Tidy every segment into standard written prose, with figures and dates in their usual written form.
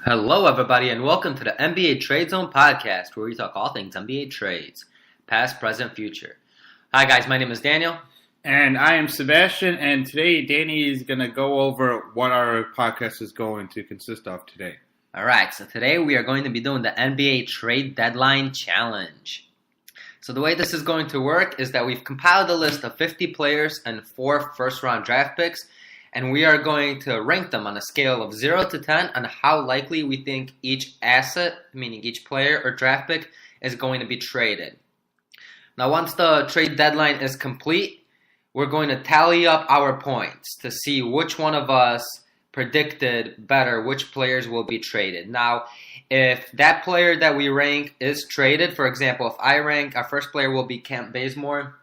Hello, everybody, and welcome to the NBA Trade Zone podcast, where we talk all things NBA trades, past, present, future. Hi, guys. My name is Daniel. And I am Sebastian, and today Danny is going to go over what our podcast is going to consist of today. All right, so today we are going to be doing the NBA Trade Deadline Challenge. So the way this is going to work is that we've compiled a list of 50 players and 4 first-round draft picks, and we are going to rank them on a scale of 0 to 10 on how likely we think each asset, meaning each player or draft pick, is going to be traded. Now, once the trade deadline is complete, we're going to tally up our points to see which one of us predicted better which players will be traded. Now, if that player that we rank is traded, for example, if I rank our first player will be Kent Bazemore,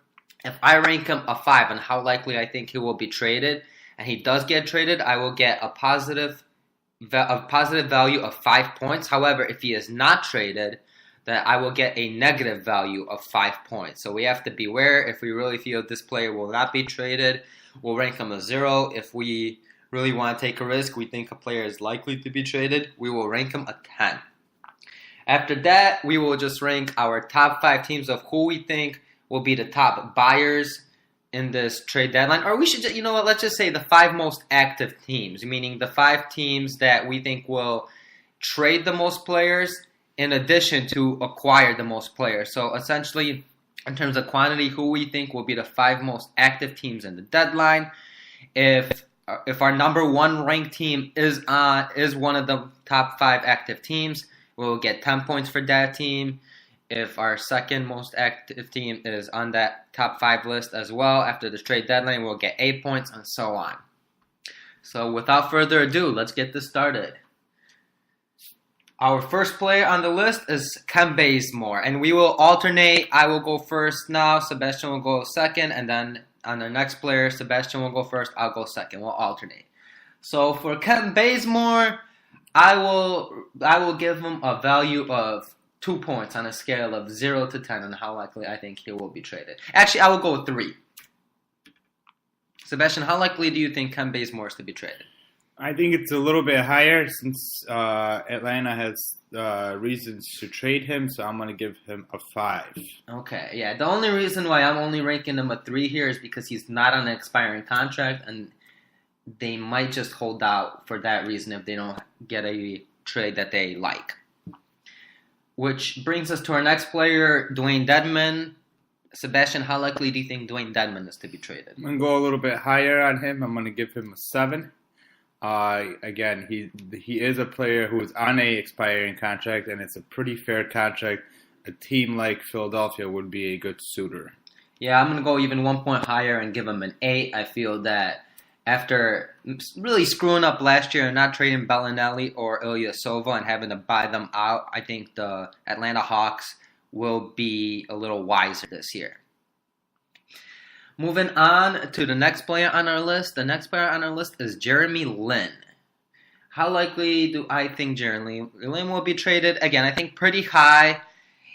if I rank him a 5 on how likely I think he will be traded, and he does get traded, I will get a positive value of 5 points. However, if he is not traded, then I will get a negative value of 5 points. So we have to beware. If we really feel this player will not be traded, we'll rank him a 0. If we really want to take a risk, we think a player is likely to be traded, we will rank him a 10. After that, we will just rank our top 5 teams of who we think will be the top buyers in this trade deadline. Or we should, let's just say the 5 most active teams, meaning the 5 teams that we think will trade the most players in addition to acquire the most players. So essentially, in terms of quantity, who we think will be the 5 most active teams in the deadline. If our number 1 ranked team is one of the top 5 active teams, we'll get 10 points for that team. If our second most active team is on that top 5 list as well, after the trade deadline, we'll get 8 points and so on. So without further ado, let's get this started. Our first player on the list is Kent Bazemore, and we will alternate. I will go first now, Sebastian will go second, and then on the next player, Sebastian will go first, I'll go second. We'll alternate. So for Kent Bazemore, I will give him a value of 2 points on a scale of 0 to 10 on how likely I think he will be traded. Actually, I will go with 3. Sebastian, how likely do you think Kent Bazemore is to be traded? I think it's a little bit higher since Atlanta has reasons to trade him, so I'm going to give him a 5. Okay, yeah. The only reason why I'm only ranking him a 3 here is because he's not on an expiring contract, and they might just hold out for that reason if they don't get a trade that they like. Which brings us to our next player, Dewayne Dedmon. Sebastian, how likely do you think Dewayne Dedmon is to be traded? I'm going to go a little bit higher on him. I'm going to give him a 7. Again, he is a player who is on a expiring contract, and it's a pretty fair contract. A team like Philadelphia would be a good suitor. Yeah, I'm going to go even 1 point higher and give him an 8. I feel that after really screwing up last year and not trading Bellinelli or Ilyasova and having to buy them out, I think the Atlanta Hawks will be a little wiser this year. Moving on to the next player on our list. The next player on our list is Jeremy Lin. How likely do I think Jeremy Lin will be traded? Again, I think pretty high.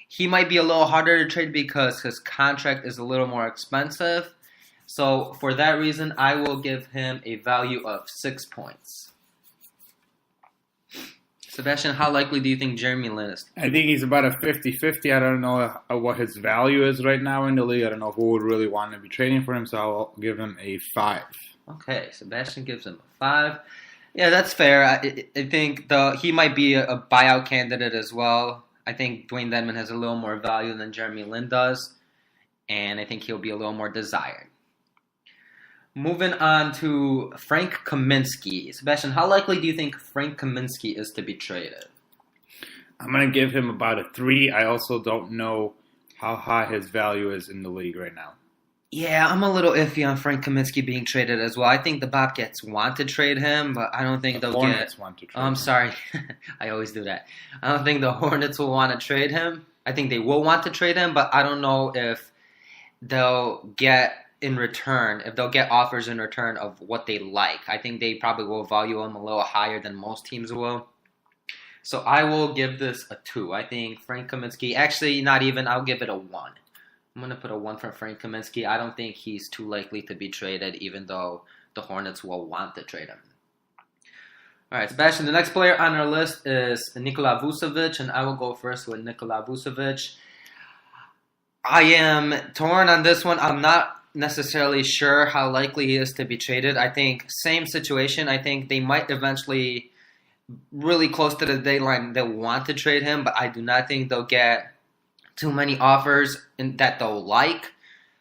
He might be a little harder to trade because his contract is a little more expensive. So for that reason, I will give him a value of 6 points. Sebastian, how likely do you think Jeremy Lin is? I think he's about a 50-50. I don't know what his value is right now in the league. I don't know who would really want to be trading for him, so I'll give him a 5. Okay, Sebastian gives him a 5. Yeah, that's fair. I think he might be a buyout candidate as well. I think Dewayne Dedmon has a little more value than Jeremy Lin does, and I think he'll be a little more desired. Moving on to Frank Kaminsky. Sebastian, how likely do you think Frank Kaminsky is to be traded? I'm going to give him about a 3. I also don't know how high his value is in the league right now. Yeah, I'm a little iffy on Frank Kaminsky being traded as well. I think the Bobcats want to trade him, but I don't think the they'll Hornets get... want to trade I'm him. sorry. I always do that. I don't think the Hornets will want to trade him. I think they will want to trade him, but I don't know if they'll get offers in return of what they like. I think they probably will value him a little higher than most teams will. So I will give this a 2. I think Frank Kaminsky, actually not even, I'll give it a 1. I'm going to put a 1 for Frank Kaminsky. I don't think he's too likely to be traded, even though the Hornets will want to trade him. All right, Sebastian, the next player on our list is Nikola Vucevic, and I will go first with Nikola Vucevic. I am torn on this one. I'm not necessarily sure how likely he is to be traded. I think same situation. I think they might eventually, really close to the deadline, they'll want to trade him, but I do not think they'll get too many offers that they'll like.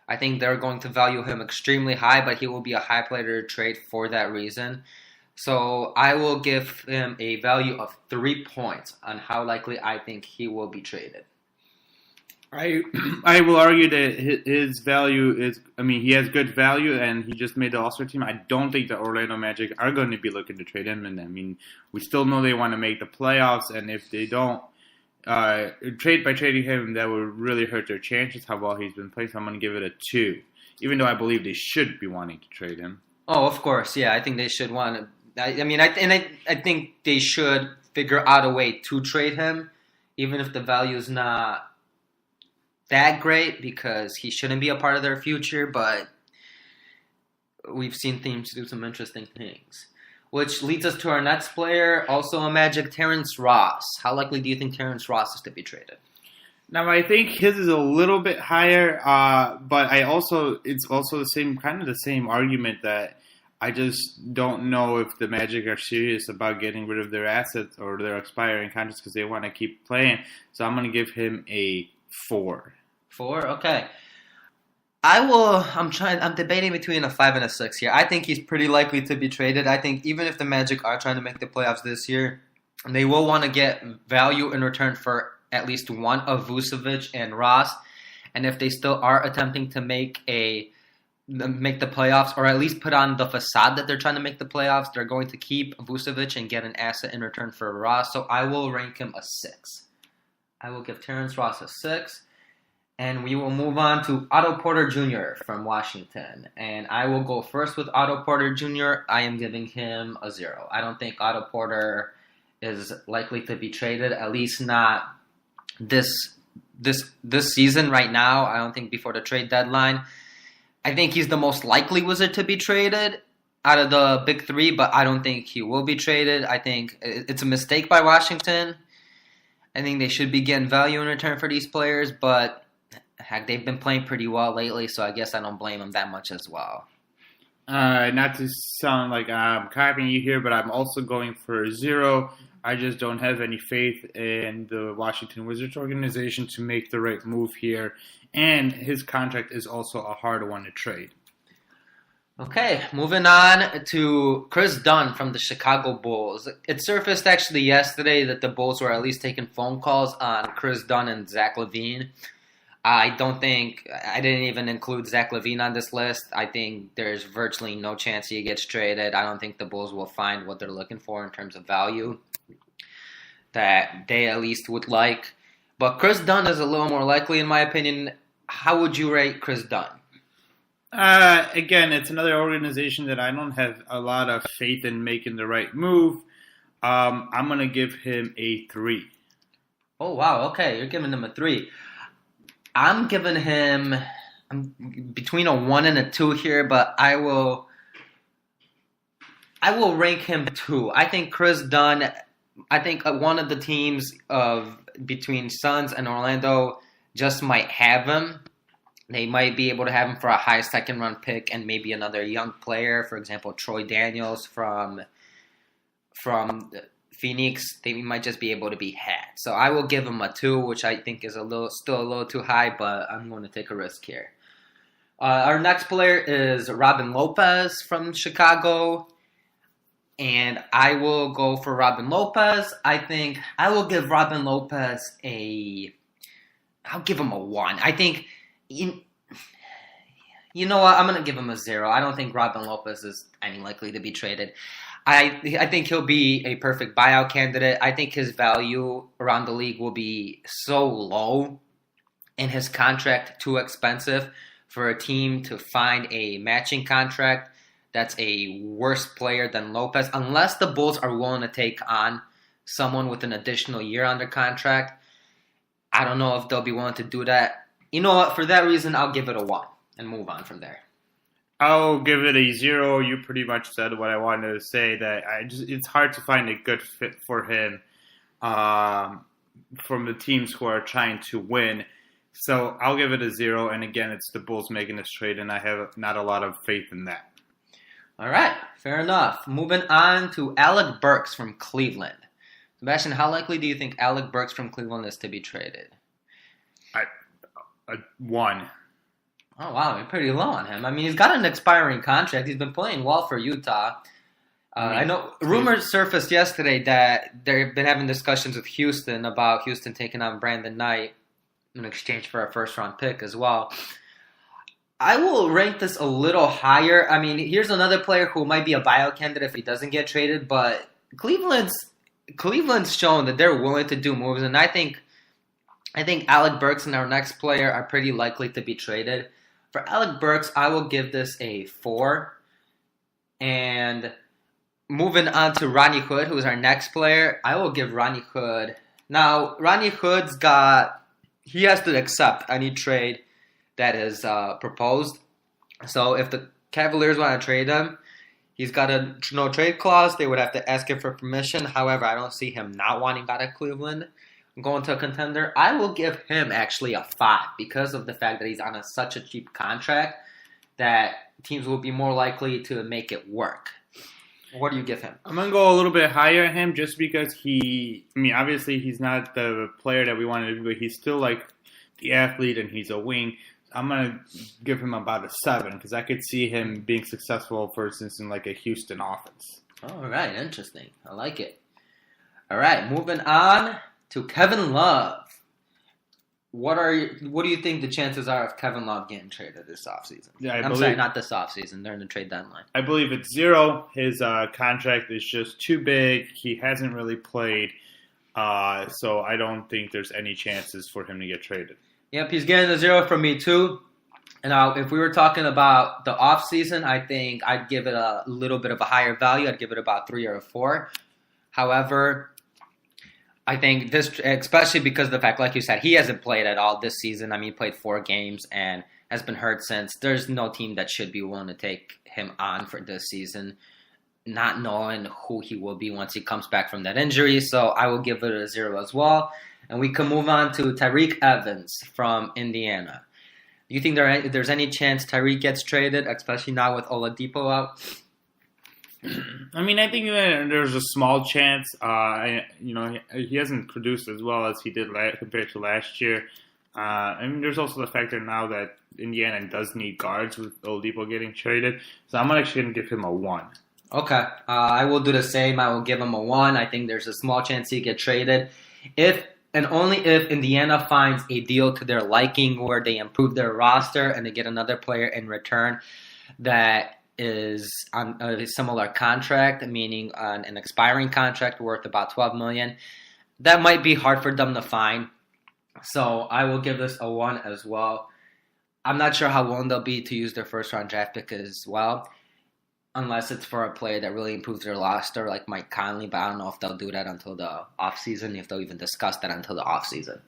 I think they're going to value him extremely high, but he will be a high player to trade for that reason. So I will give him a value of 3 points on how likely I think he will be traded. I will argue that his value is, I mean, he has good value and he just made the All-Star team. I don't think the Orlando Magic are going to be looking to trade him. And I mean, we still know they want to make the playoffs. And if they don't trading him, that would really hurt their chances, how well he's been playing. So I'm going to give it a 2, even though I believe they should be wanting to trade him. Oh, of course. Yeah, I think they should want to. I think they should figure out a way to trade him, even if the value is not that great, because he shouldn't be a part of their future, but we've seen teams do some interesting things. Which leads us to our next player, also a Magic, Terrence Ross. How likely do you think Terrence Ross is to be traded? Now, I think his is a little bit higher, but it's also the same argument that I just don't know if the Magic are serious about getting rid of their assets or their expiring contracts because they want to keep playing. So I'm going to give him a 4. 4? Okay. I'm debating between a 5 and a 6 here. I think he's pretty likely to be traded. I think even if the Magic are trying to make the playoffs this year, they will want to get value in return for at least one of Vucevic and Ross. And if they still are attempting to make the playoffs, or at least put on the facade that they're trying to make the playoffs, they're going to keep Vucevic and get an asset in return for Ross. So I will rank him a 6. I will give Terrence Ross a 6. And we will move on to Otto Porter Jr. from Washington. And I will go first with Otto Porter Jr. I am giving him a 0. I don't think Otto Porter is likely to be traded, at least not this season right now. I don't think before the trade deadline. I think he's the most likely Wizard to be traded out of the big 3, but I don't think he will be traded. I think it's a mistake by Washington. I think they should be getting value in return for these players, but heck, they've been playing pretty well lately, so I guess I don't blame them that much as well. Not to sound like I'm copying you here, but I'm also going for a 0. I just don't have any faith in the Washington Wizards organization to make the right move here. And his contract is also a hard one to trade. Okay, moving on to Chris Dunn from the Chicago Bulls. It surfaced actually yesterday that the Bulls were at least taking phone calls on Chris Dunn and Zach LaVine. I didn't even include Zach LaVine on this list. I think there's virtually no chance he gets traded. I don't think the Bulls will find what they're looking for in terms of value that they at least would like. But Chris Dunn is a little more likely, in my opinion. How would you rate Chris Dunn? Again, it's another organization that I don't have a lot of faith in making the right move. I'm going to give him a 3. Oh, wow. Okay, you're giving him a 3. I'm giving him between a 1 and a 2 here, but I will rank him 2. I think Chris Dunn, one of the teams between Suns and Orlando just might have him. They might be able to have him for a high second-round pick and maybe another young player, for example, Troy Daniels from Phoenix. They might just be able to be had. So I will give him a 2, which I think is still a little too high, but I'm going to take a risk here. Our next player is Robin Lopez from Chicago, and I will go for Robin Lopez. I think I will give Robin Lopez I'll give him a 1. I think, you know what, I'm going to give him a 0. I don't think Robin Lopez is any likely to be traded. I think he'll be a perfect buyout candidate. I think his value around the league will be so low and his contract too expensive for a team to find a matching contract that's a worse player than Lopez, unless the Bulls are willing to take on someone with an additional year under contract. I don't know if they'll be willing to do that. You know what? For that reason, I'll give it a 1 and move on from there. I'll give it a 0. You pretty much said what I wanted to say. That it's hard to find a good fit for him from the teams who are trying to win. So I'll give it a 0. And again, it's the Bulls making this trade, and I have not a lot of faith in that. All right, fair enough. Moving on to Alec Burks from Cleveland. Sebastian, how likely do you think Alec Burks from Cleveland is to be traded? 1. Oh, wow, you're pretty low on him. I mean, he's got an expiring contract. He's been playing well for Utah. I know rumors surfaced yesterday that they've been having discussions with Houston about Houston taking on Brandon Knight in exchange for a first-round pick as well. I will rank this a little higher. I mean, here's another player who might be a buyout candidate if he doesn't get traded, but Cleveland's shown that they're willing to do moves, and I think Alec Burks and our next player are pretty likely to be traded. For Alec Burks, I will give this a 4. And moving on to Ronnie Hood, who is our next player, I will give Ronnie Hood. Now, Ronnie Hood's he has to accept any trade that is proposed. So if the Cavaliers want to trade him, he's got a no trade clause. They would have to ask him for permission. However, I don't see him not wanting out of Cleveland. Going to a contender, I will give him actually a 5 because of the fact that he's on such a cheap contract that teams will be more likely to make it work. What do you give him? I'm going to go a little bit higher on him just because obviously he's not the player that we wanted to be, but he's still like the athlete and he's a wing. I'm going to give him about a 7 because I could see him being successful, for instance, in like a Houston offense. All right, interesting. I like it. All right, moving on to Kevin Love. What do you think the chances are of Kevin Love getting traded this offseason? Yeah, sorry, not this offseason. During the trade deadline. I believe it's 0. His contract is just too big. He hasn't really played, so I don't think there's any chances for him to get traded. Yep, he's getting a 0 from me too. And if we were talking about the offseason, I think I'd give it a little bit of a higher value. I'd give it about 3 or a 4. However, I think this, especially because of the fact, like you said, he hasn't played at all this season. I mean, he played 4 games and has been hurt since. There's no team that should be willing to take him on for this season, not knowing who he will be once he comes back from that injury. So I will give it a 0 as well. And we can move on to Tyreke Evans from Indiana. Do you think there's any chance Tyreke gets traded, especially now with Oladipo out? I mean, I think there's a small chance. He hasn't produced as well as he did compared to last year. I mean, there's also the factor now that Indiana does need guards with Oladipo getting traded. So I'm actually going to give him a 1. Okay. I will do the same. I will give him a 1. I think there's a small chance he get traded. If and only if Indiana finds a deal to their liking where they improve their roster and they get another player in return that is on a similar contract, meaning on an expiring contract worth about $12 million. That might be hard for them to find. So I will give this a 1 as well. I'm not sure how willing they'll be to use their first-round draft pick as well, unless it's for a player that really improves their roster like Mike Conley, but I don't know if they'll do that until the offseason, if they'll even discuss that until the offseason.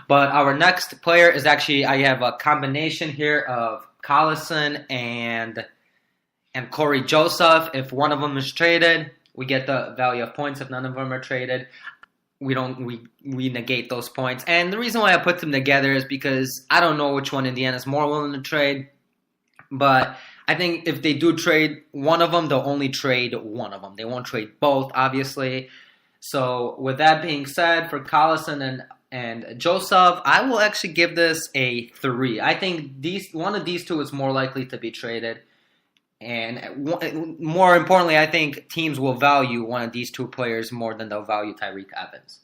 But our next player is actually, I have a combination here of Collison and Corey Joseph. If one of them is traded, we get the value of points. If none of them are traded, we negate those points. And the reason why I put them together is because I don't know which one Indiana's more willing to trade. But I think if they do trade one of them, they'll only trade one of them. They won't trade both, obviously. So with that being said, for Collison and Joseph, I will actually give this a 3. I think one of these two is more likely to be traded. And more importantly, I think teams will value one of these two players more than they'll value Tyreke Evans.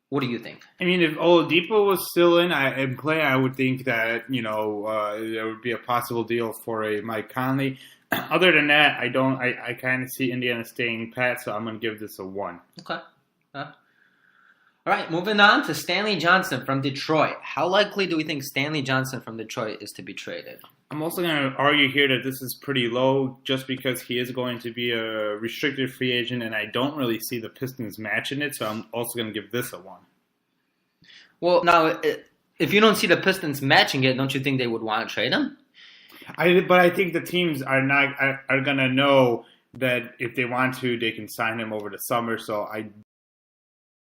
What do you think? I mean, if Oladipo was still in play, I would think that, there would be a possible deal for a Mike Conley. Other than that, I kind of see Indiana staying pat, so I'm going to give this a 1. Okay. All right, moving on to Stanley Johnson from Detroit. How likely do we think Stanley Johnson from Detroit is to be traded? I'm also going to argue here that this is pretty low just because he is going to be a restricted free agent, and I don't really see the Pistons matching it, so I'm also going to give this a 1. Well, now, if you don't see the Pistons matching it, don't you think they would want to trade him? But I think the teams are gonna know that if they want to, they can sign him over the summer. So I